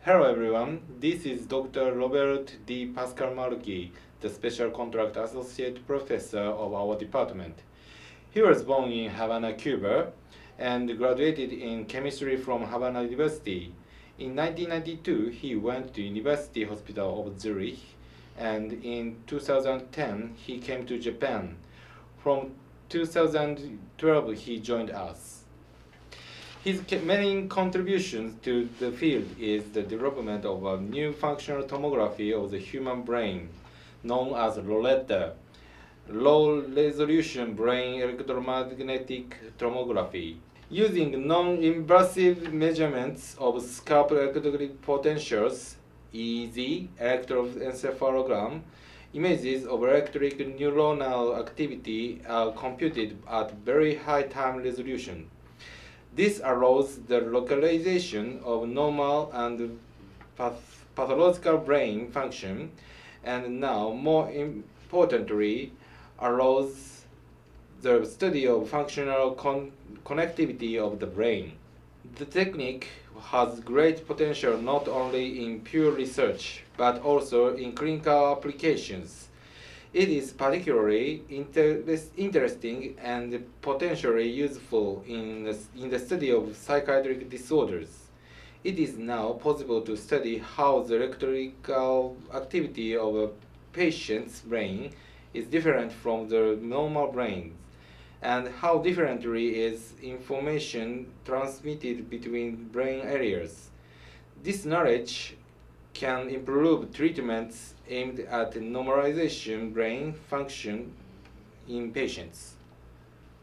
Hello everyone, this is Dr. Roberto D. Pascal Marchi, the Special Contract Associate Professor of our department. He was born in Havana, Cuba, and graduated in chemistry from Havana University. In 1992, he went to University Hospital of Zurich, and in 2010, he came to Japan. From 2012, he joined us. His main contributions to the field is the development of a new functional tomography of the human brain, known as Roberto, low-resolution brain electromagnetic tomography. Using non-invasive measurements of scalp electric potentials, EEG, electroencephalogram, images of electric neuronal activity are computed at very high time resolution. This allows the localization of normal and pathological brain function, and now, more importantly, allows the study of functional connectivity of the brain. The technique has great potential not only in pure research, but also in clinical applications. It is particularly interesting and potentially useful in the study of psychiatric disorders. It is now possible to study how the electrical activity of a patient's brain is different from the normal brain, and how differently is information transmitted between brain areas. This knowledge can improve treatments aimed at normalization brain function in patients.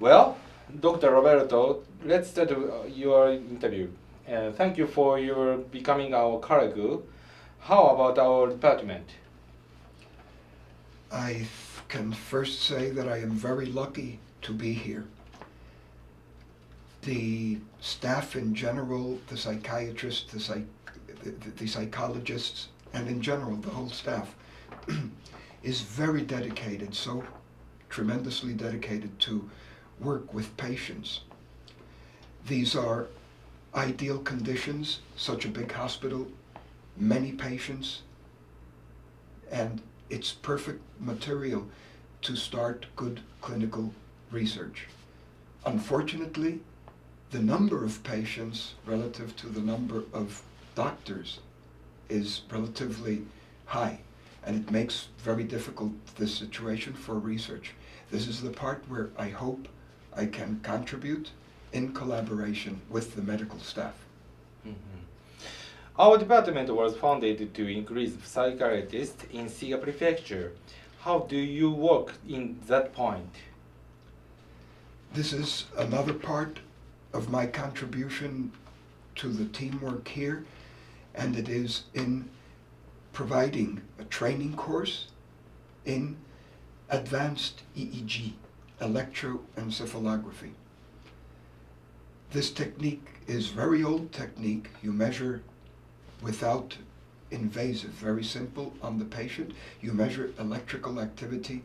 Well, Dr. Roberto, let's start your interview. Thank you for your becoming our colleague. How about our department? I can first say that I am very lucky to be here. The staff in general, the psychiatrists, the psychologists, and in general the whole staff is very dedicated, so tremendously dedicated to work with patients. These are ideal conditions, such a big hospital, many patients, and it's perfect material to start good clinical research. Unfortunately, the number of patients relative to the number of doctors is relatively high, and it makes very difficult this situation for research. This is the part where I hope I can contribute in collaboration with the medical staff. Our department was founded to increase psychiatrists in Shiga Prefecture. How do you work in that point? This is another part of my contribution to the teamwork here, and it is in providing a training course in advanced EEG, electroencephalography. This technique is very old technique. You measure without invasive, very simple on the patient. You measure electrical activity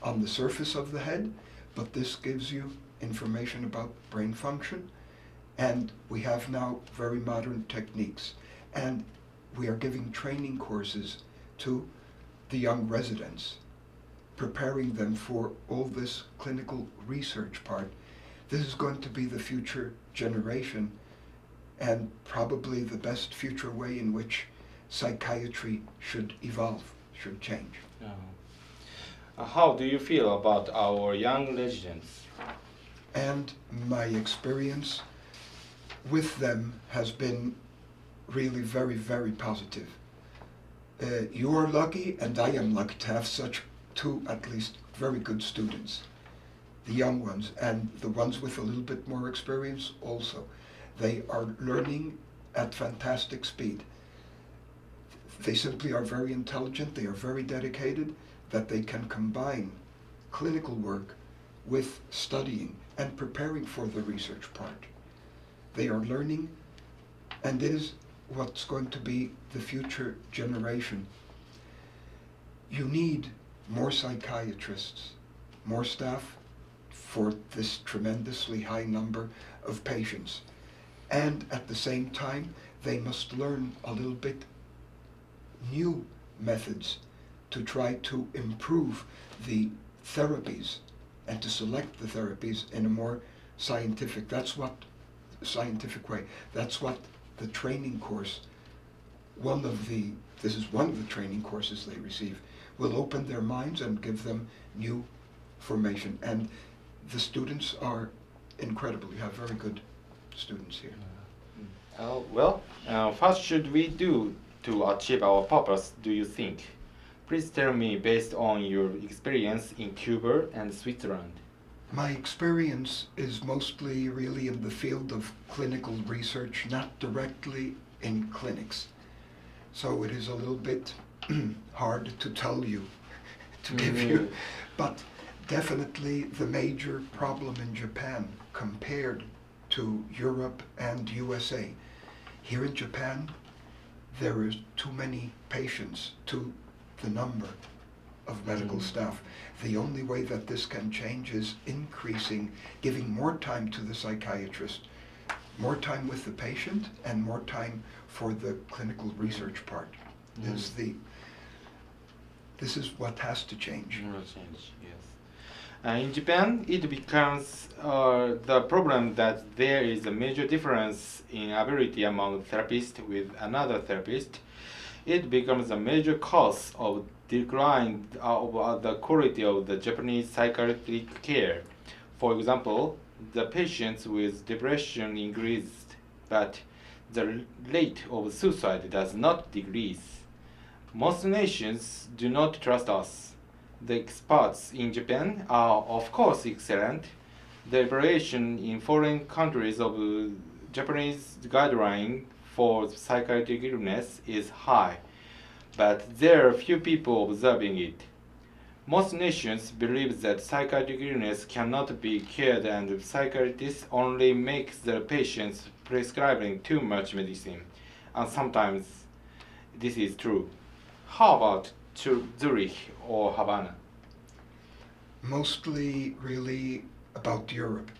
on the surface of the head, but this gives you information about brain function. And we have now very modern techniques. And we are giving training courses to the young residents, preparing them for all this clinical research part. This is going to be the future generation, and probably the best future way in which psychiatry should evolve, should change. How do you feel about our young residents? And my experience with them has been really very, very positive. You are lucky, and I am lucky to have such two, at least, very good students. The young ones, and the ones with a little bit more experience also. They are learning at fantastic speed. They simply are very intelligent, they are very dedicated, that they can combine clinical work with studying and preparing for the research part. They are learning, and it is what's going to be the future generation. You need more psychiatrists, more staff for this tremendously high number of patients. And at the same time, they must learn a little bit new methods to try to improve the therapies and to select the therapies in a more scientific way. That's what the training course, this is one of the training courses they receive, will open their minds and give them new formation. And the students are incredible. You have very good students here. What should we do to achieve our purpose, do you think? Please tell me based on your experience in Cuba and Switzerland. My experience is mostly really in the field of clinical research, not directly in clinics. So it is a little bit hard to tell you, to give you, but definitely the major problem in Japan compared to Europe and USA. Here in Japan, there is too many patients to the number of medical staff. The only way that this can change is giving more time to the psychiatrist, more time with the patient, and more time for the clinical research part. This is what has to change. Yes. In Japan, it becomes the problem that there is a major difference in ability among therapists with another therapist. It becomes a major cause of decline of the quality of the Japanese psychiatric care. For example, the patients with depression increased, but the rate of suicide does not decrease. Most nations do not trust us. The experts in Japan are of course excellent. The evaluation in foreign countries of Japanese guideline for psychiatric illness is high, but there are few people observing it. Most nations believe that psychiatric illness cannot be cured and psychiatrists only make the patients prescribing too much medicine, and sometimes this is true. How about Zurich or Havana? Mostly really about Europe.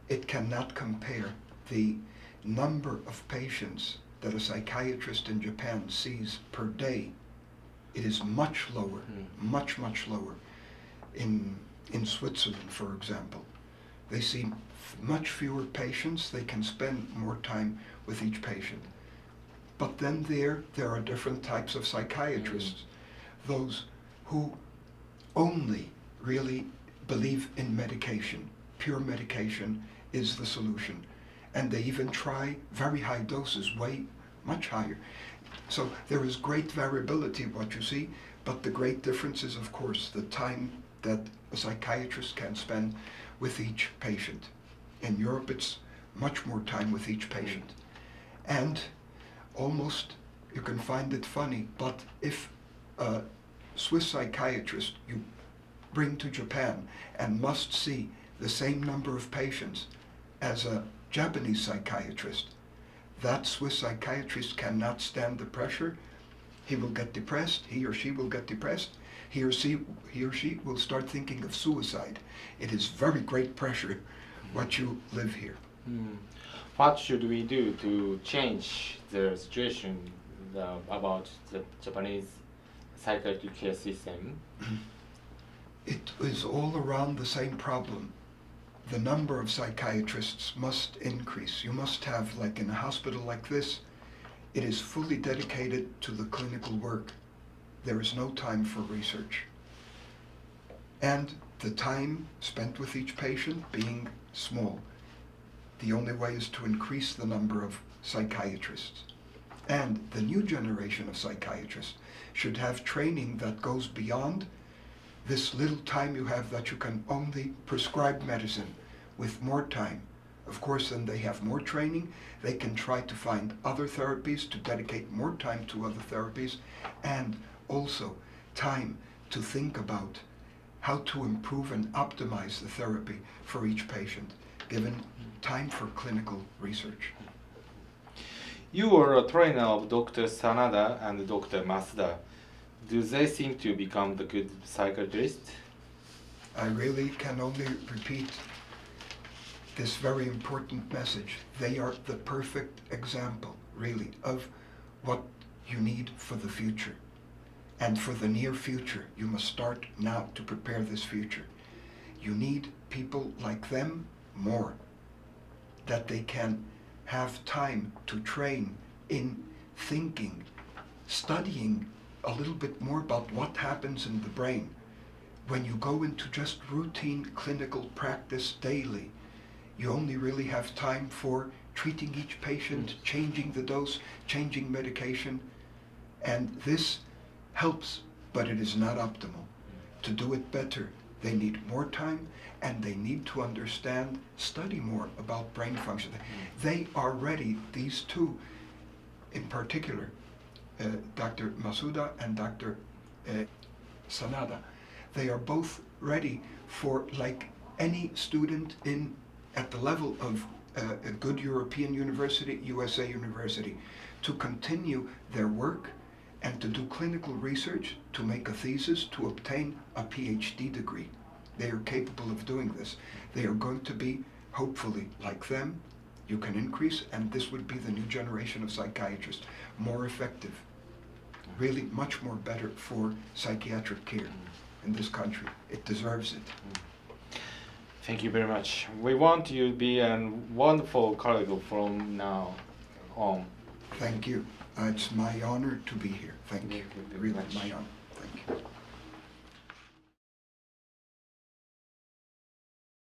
It cannot compare. The number of patients that a psychiatrist in Japan sees per day, it is much lower, much lower. In Switzerland, for example, they see much fewer patients. They can spend more time with each patient. But then there are different types of psychiatrists. Those who only really believe in medication. Pure medication is the solution. And they even try very high doses, way much higher. So there is great variability in what you see, but the great difference is, of course, the time that a psychiatrist can spend with each patient. In Europe, it's much more time with each patient. And almost, you can find it funny, but if a Swiss psychiatrist you bring to Japan and must see the same number of patients as a Japanese psychiatrist, that Swiss psychiatrist cannot stand the pressure. He will get depressed, he or she will get depressed, he or she will start thinking of suicide. It is very great pressure what you live here. What should we do to change the situation about the Japanese psychiatric care system? It is all around the same problem. The number of psychiatrists must increase. You must have, like in a hospital like this, it is fully dedicated to the clinical work. There is no time for research. And the time spent with each patient being small. The only way is to increase the number of psychiatrists. And the new generation of psychiatrists should have training that goes beyond this little time you have that you can only prescribe medicine with more time. Of course, then they have more training. They can try to find other therapies, to dedicate more time to other therapies, and also time to think about how to improve and optimize the therapy for each patient, given time for clinical research. You are a trainer of Dr. Sanada and Dr. Masuda. Do they seem to become the good psychiatrists? I really can only repeat this very important message. They are the perfect example, really, of what you need for the future. And for the near future, you must start now to prepare this future. You need people like them more, that they can have time to train in thinking, studying a little bit more about what happens in the brain. When you go into just routine clinical practice daily, you only really have time for treating each patient, changing the dose, changing medication, and this helps, but it is not optimal. To do it better, they need more time, and they need to understand, study more about brain function. They are ready, these two in particular, Dr. Masuda and Dr. Sanada, they are both ready for, like any student at the level of a good European university, USA university, to continue their work and to do clinical research, to make a thesis, to obtain a PhD degree. They are capable of doing this. They are going to be, hopefully, like them. You can increase, and this would be the new generation of psychiatrists, more effective, really much more better for psychiatric care in this country. It deserves it. Thank you very much. We want you to be a wonderful colleague from now on. Thank you. It's my honor to be here. Thank you. Thank you very Really, much. my honor. Thank you.